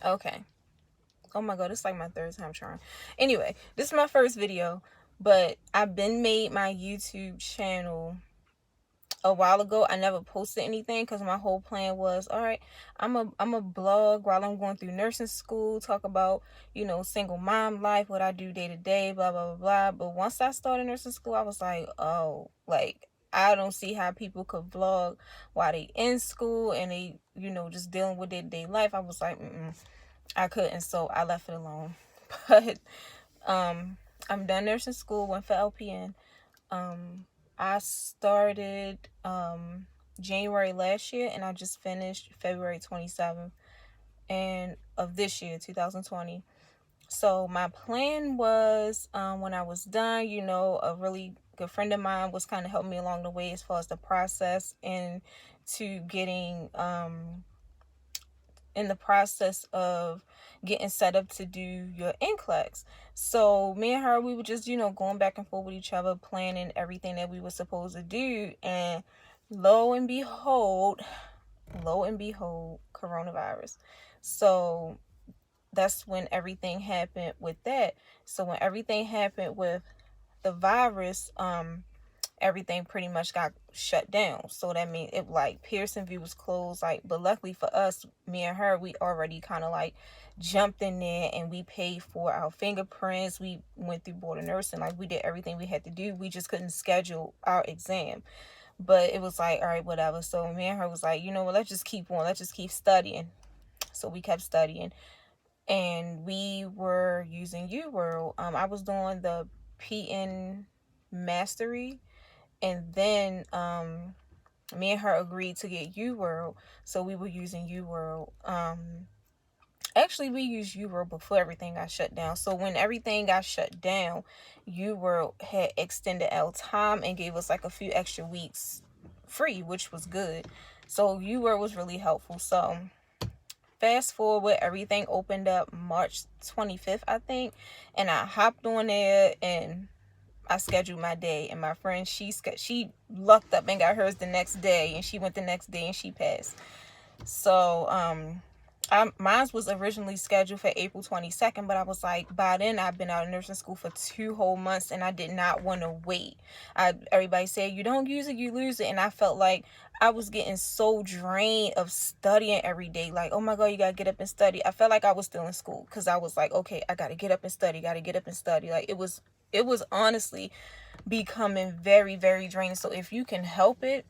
Okay. Oh my god, it's like my third time trying. Anyway, this is my first video, but I've been made my YouTube channel a while ago. I never posted anything because my whole plan was, all right, I'm a blog while I'm going through nursing school, talk about, single mom life, what I do day to day, blah blah blah blah. But once I started nursing school, I was like, oh, like I don't see how people could vlog while they in school and they, just dealing with their day life. I was like, I couldn't, so I left it alone. But um I'm done nursing school, went for LPN. I started January last year, and I just finished February 27th and of this year, 2020. So my plan was, when I was done, a really good friend of mine was kind of helping me along the way as far as the process and to getting in the process of getting set up to do your Nclex. So me and her, we were just, going back and forth with each other, planning everything that we were supposed to do. And lo and behold, coronavirus. So that's when everything happened with that. So when everything happened with the virus, everything pretty much got shut down. So that means it, like, Pearson View was closed, like, but luckily for us, me and her, we already kind of like jumped in there and we paid for our fingerprints. We went through board of nursing, like we did everything we had to do. We just couldn't schedule our exam, but it was like, all right, whatever. So me and her was like, what, let's just keep on, let's just keep studying. So we kept studying, and we were using UWorld. I was doing the PN mastery, and then me and her agreed to get UWorld, so we were using UWorld. Actually, we used UWorld before everything got shut down. So when everything got shut down, UWorld had extended our time and gave us like a few extra weeks free, which was good. So UWorld was really helpful. So fast forward, everything opened up March 25th, I think, and I hopped on there and I scheduled my day. And my friend, she lucked up and got hers the next day, and she went the next day and she passed. So mine was originally scheduled for April 22nd, but I was like, by then I've been out of nursing school for 2 whole months, and I did not want to wait. Everybody said, you don't use it, you lose it. And I felt like I was getting so drained of studying every day. Like, oh my God, you got to get up and study. I felt like I was still in school because I was like, okay, I got to get up and study, Like, it was honestly becoming very, very draining. So if you can help it,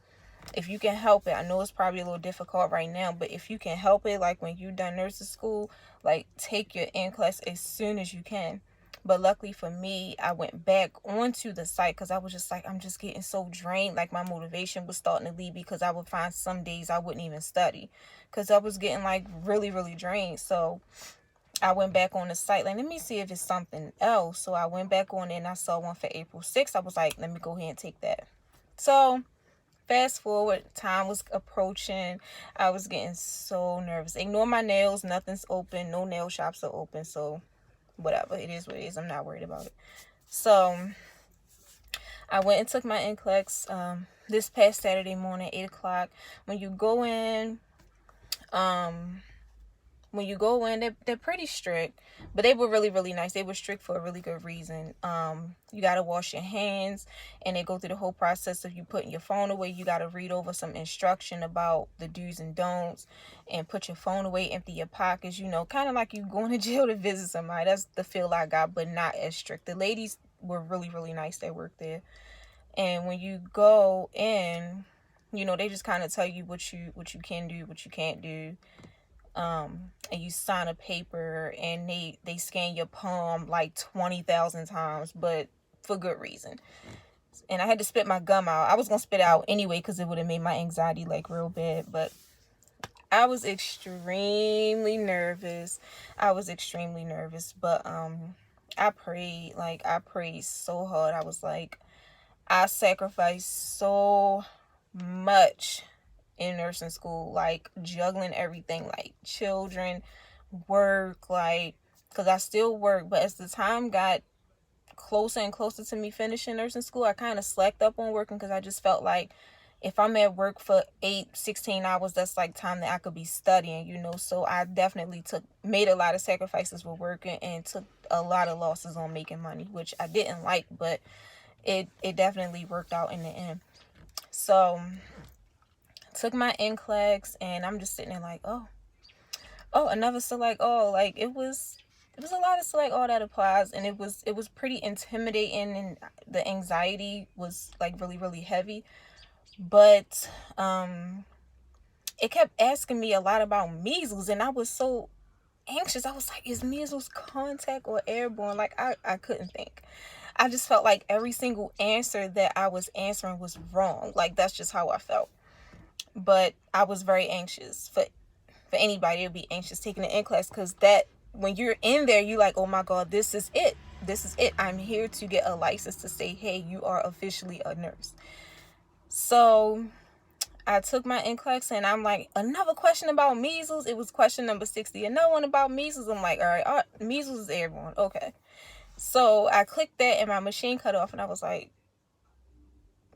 I know it's probably a little difficult right now, but if you can help it, like when you done nursing school, like take your Nclex as soon as you can. But luckily for me, I went back onto the site because I was just like, I'm just getting so drained. Like my motivation was starting to leave, because I would find some days I wouldn't even study because I was getting like really, really drained. So I went back on the site, like, let me see if it's something else. So I went back on it and I saw one for April 6th. I was like, let me go ahead and take that. So fast forward, time was approaching. I was getting so nervous. Ignore my nails. Nothing's open. No nail shops are open. So whatever. It is what it is. I'm not worried about it. So I went and took my Nclex this past Saturday morning, 8 o'clock. When you go in, they're pretty strict, but they were really, really nice. They were strict for a really good reason. You got to wash your hands, and they go through the whole process of you putting your phone away. You got to read over some instruction about the do's and don'ts, and put your phone away, empty your pockets, kind of like you going to jail to visit somebody. That's the feel I got, but not as strict. The ladies were really, really nice that worked there. And when you go in, they just kind of tell you what you can do, what you can't do. And you sign a paper, and they scan your palm like 20,000 times, but for good reason. And I had to spit my gum out. I was gonna spit it out anyway because it would have made my anxiety like real bad, but I was extremely nervous. But I prayed so hard. I was like, I sacrificed so much in nursing school, like juggling everything, like children, work, like, because I still work, but as the time got closer and closer to me finishing nursing school, I kind of slacked up on working because I just felt like if I'm at work for 16 hours, that's like time that I could be studying, So I definitely made a lot of sacrifices with working and took a lot of losses on making money, which I didn't like, but it definitely worked out in the end. So took my Nclex, and I'm just sitting there like, another select all. Like it was a lot of select all that applies, and it was pretty intimidating, and the anxiety was like really, really heavy. But it kept asking me a lot about measles, and I was so anxious. I was like, is measles contact or airborne? Like I couldn't think. I just felt like every single answer that I was answering was wrong. Like that's just how I felt. But I was very anxious. For anybody to be anxious taking an Nclex, because that when you're in there, you like, oh my God, this is it. This is it. I'm here to get a license to say, hey, you are officially a nurse. So I took my Nclex, and I'm like, another question about measles. It was question number 60. Another one about measles. I'm like, all right, measles is airborne. Okay. So I clicked that, and my machine cut off, and I was like,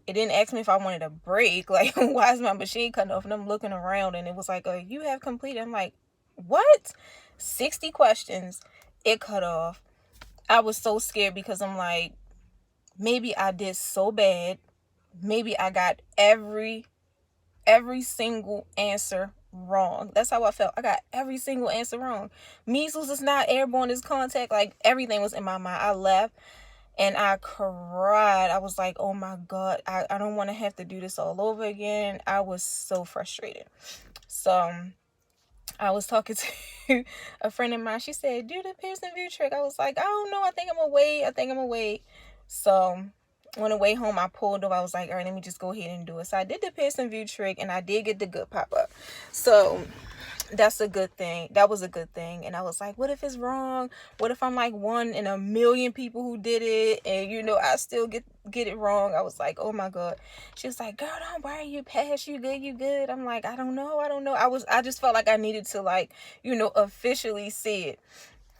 it didn't ask me if I wanted a break. Like, why is my machine cutting off? And I'm looking around, and it was like, you have completed. I'm like, what? 60 questions. It cut off. I was so scared because I'm like, maybe I did so bad. Maybe I got every single answer wrong. That's how I felt. I got every single answer wrong. Measles is not airborne, it's contact. Like everything was in my mind. I left and I cried. I was like, oh my God, I don't want to have to do this all over again. I was so frustrated. So I was talking to a friend of mine. She said, do the Pearson VUE trick. I was like, I don't know. I think I'm going to wait. So on the way home, I pulled up. I was like, all right, let me just go ahead and do it. So I did the Pearson VUE trick, and I did get the good pop-up. So that's a good thing. That was a good thing. And I was like, what if it's wrong? What if I'm like one in a million people who did it, and I still get it wrong? I was like, oh my God. She was like, girl, don't worry, you passed, you good. I'm like, I don't know. I just felt like I needed to officially see it.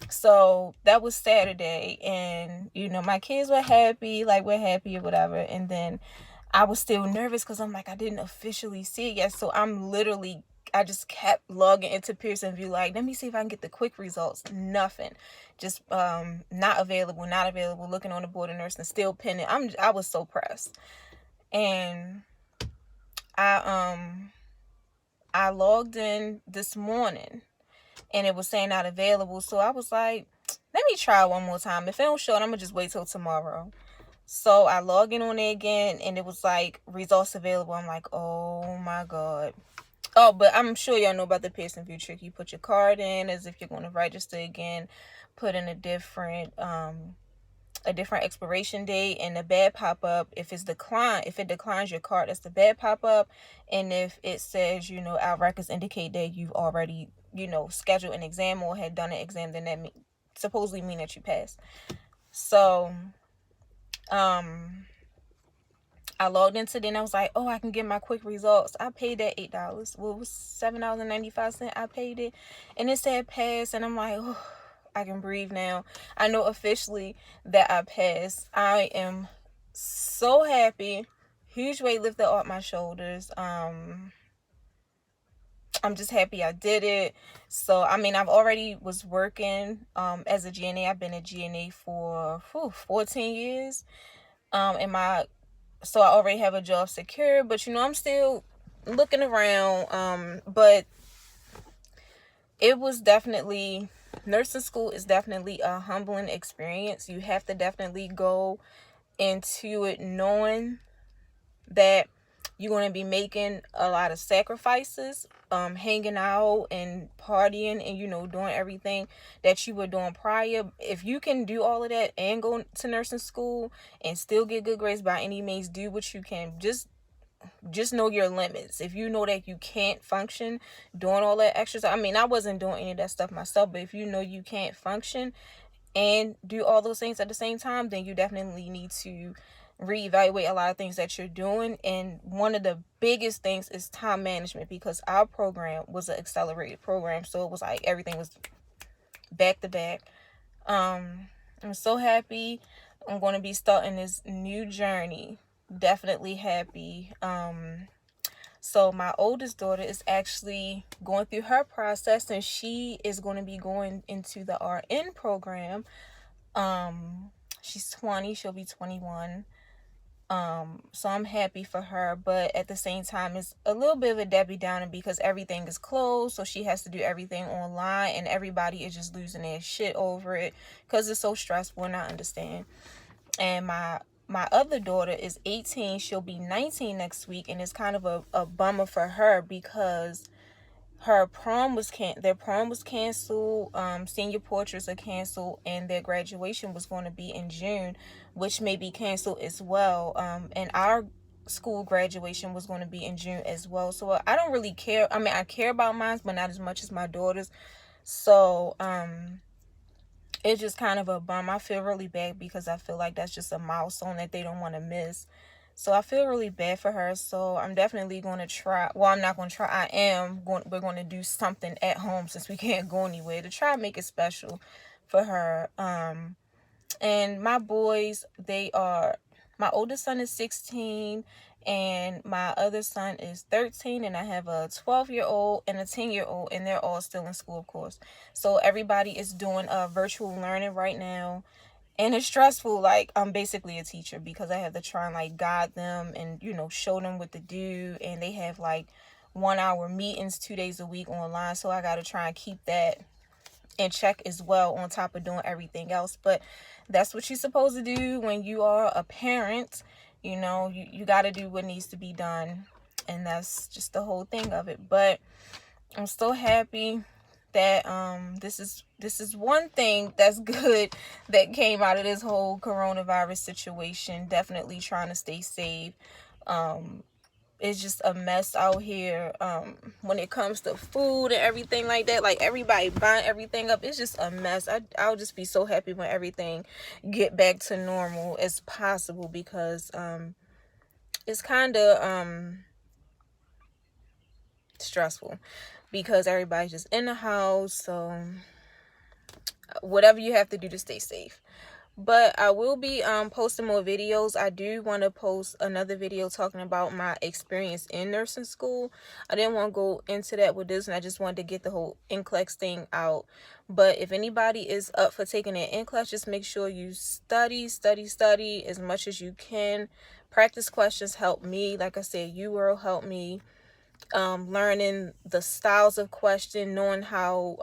So that was Saturday, and my kids were happy, like we're happy or whatever. And then I was still nervous because I'm like, I didn't officially see it yet. So I just kept logging into Pearson VUE, like, let me see if I can get the quick results. Nothing. Just not available, looking on the board of nursing, still pending. I was so pressed. And I logged in this morning, and it was saying not available. So I was like, let me try one more time. If it don't show it, I'm gonna just wait till tomorrow. So I log in on it again, and it was like, results available. I'm like, oh my God. Oh, but I'm sure y'all know about the Pearson VUE trick. You put your card in as if you're going to register again, put in a different expiration date, and the bad pop-up, if it declines your card, that's the bad pop-up. And if it says, our records indicate that you've already, scheduled an exam or had done an exam, then that supposedly mean that you passed. So I logged into it, and I was like, I can get my quick results. I paid that $8. Well, it was $7.95. I paid it, and it said pass, and I'm like, I can breathe now. I know officially that I passed. I am so happy. Huge weight lifted off my shoulders. I'm just happy I did it. So, I mean, I've already was working as a GNA. I've been a GNA for 14 years. So I already have a job secure, but I'm still looking around. But it was definitely, nursing school is definitely a humbling experience. You have to definitely go into it knowing that you're going to be making a lot of sacrifices, hanging out and partying and, doing everything that you were doing prior. If you can do all of that and go to nursing school and still get good grades, by any means, do what you can. Just know your limits. If you know that you can't function doing all that extra stuff, I mean, I wasn't doing any of that stuff myself, but if you know you can't function and do all those things at the same time, then you definitely need to reevaluate a lot of things that you're doing. And one of the biggest things is time management, because our program was an accelerated program, so it was like everything was back to back. I'm so happy. I'm going to be starting this new journey definitely happy. So my oldest daughter is actually going through her process, and she is going to be going into the RN program. Um, she's 20, she'll be 21. So I'm happy for her, but at the same time, it's a little bit of a Debbie Downer because everything is closed, so she has to do everything online, and everybody is just losing their shit over it because it's so stressful, and I understand. And my other daughter is 18, she'll be 19 next week, and it's kind of a bummer for her because her their prom was canceled, senior portraits are canceled, and their graduation was going to be in June, which may be canceled as well. And our school graduation was going to be in June as well. So I don't really care. I mean, I care about mine, but not as much as my daughters. So it's just kind of a bum. I feel really bad because I feel like that's just a milestone that they don't want to miss. So I feel really bad for her. So I'm definitely going to try. Well, I'm not going to try. We're going to do something at home since we can't go anywhere to try and make it special for her. And my boys, my oldest son is 16 and my other son is 13, and I have a 12-year-old and a 10-year-old, and they're all still in school, of course. So everybody is doing virtual learning right now, and it's stressful. Like, I'm basically a teacher because I have to try and like guide them and show them what to do, and they have like 1 hour meetings 2 days a week online, so I got to try and keep that in check as well on top of doing everything else. But that's what you're supposed to do when you are a parent. You got to do what needs to be done, and that's just the whole thing of it. But I'm still happy that this is one thing that's good that came out of this whole coronavirus situation. Definitely trying to stay safe. It's just a mess out here when it comes to food and everything like that. Like, everybody buying everything up. It's just a mess. I'll just be so happy when everything get back to normal as possible, because it's kind of stressful because everybody's just in the house. So whatever you have to do to stay safe. But I will be posting more videos. I do want to post another video talking about my experience in nursing school. I didn't want to go into that with this, and I just wanted to get the whole Nclex thing out. But if anybody is up for taking an Nclex, just make sure you study as much as you can. Practice questions help me. Like I said, UWorld helped me. Learning the styles of question, knowing how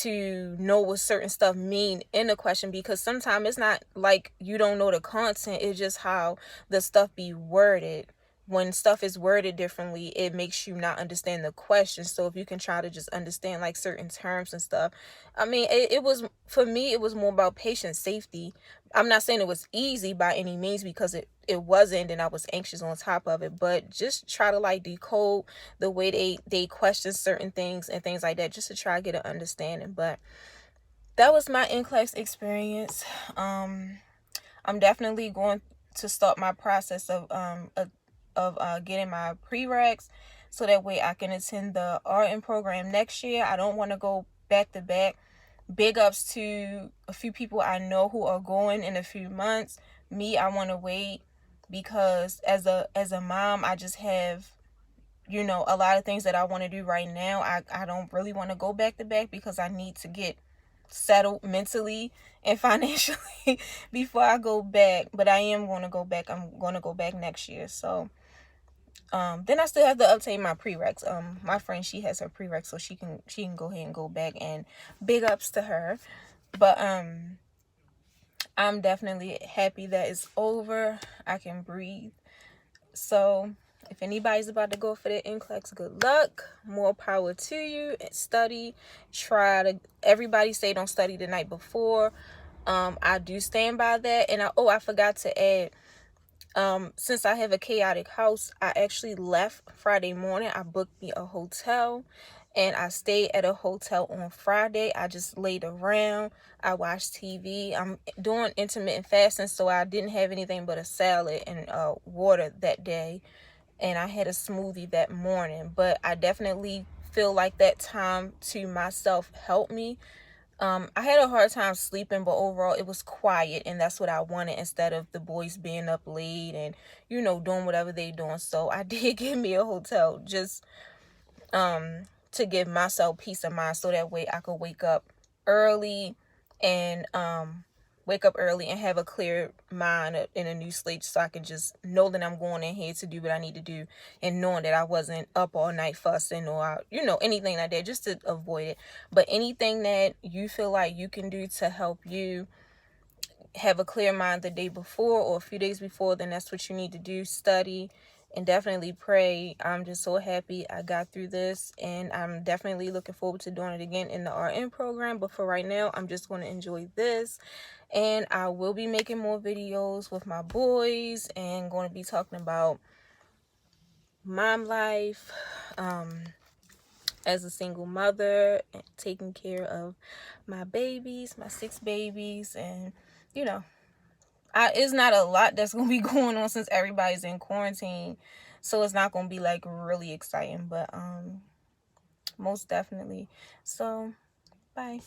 to know what certain stuff mean in a question, because sometimes it's not like you don't know the content, it's just how the stuff be worded. When stuff is worded differently, it makes you not understand the question. So if you can try to just understand like certain terms and stuff. I mean, it was, for me, it was more about patient safety. I'm not saying it was easy by any means, because it wasn't, and I was anxious on top of it, but just try to like decode the way they question certain things and things like that, just to try to get an understanding. But that was my Nclex experience. I'm definitely going to start my process of getting my prereqs, so that way I can attend the RN program next year. I don't want to go back to back. Big ups to a few people I know who are going in a few months. Me, I want to wait, because as a mom, I just have a lot of things that I want to do right now. I don't really want to go back to back, because I need to get settled mentally and financially before I go back. But I am going to go back. I'm going to go back next year. So then I still have to obtain my prereqs. My friend, she has her prereqs, so she can go ahead and go back, and big ups to her. But I'm definitely happy that it's over. I can breathe. So if anybody's about to go for the Nclex, good luck. More power to you. Study. Everybody say don't study the night before. I do stand by that. And I forgot to add, since I have a chaotic house, I actually left Friday morning. I booked me a hotel, and I stayed at a hotel on Friday. I just laid around. I watched TV. I'm doing intermittent fasting, so I didn't have anything but a salad and water that day, and I had a smoothie that morning. But I definitely feel like that time to myself helped me. I had a hard time sleeping, but overall it was quiet, and that's what I wanted, instead of the boys being up late and, you know, doing whatever they doing. So I did get me a hotel, just to give myself peace of mind, so that way I could wake up early and have a clear mind in a new slate, so I can just know that I'm going in here to do what I need to do, and knowing that I wasn't up all night fussing or, you know, anything like that, just to avoid it. But anything that you feel like you can do to help you have a clear mind the day before or a few days before, then that's what you need to do. Study and definitely pray. I'm just so happy I got through this, and I'm definitely looking forward to doing it again in the RN program. But for right now, I'm just going to enjoy this, and I will be making more videos with my boys and going to be talking about mom life, as a single mother, and taking care of my babies, my 6 babies, and, you know, it's not a lot that's gonna be going on since everybody's in quarantine, so it's not gonna be like really exciting, but most definitely. So bye.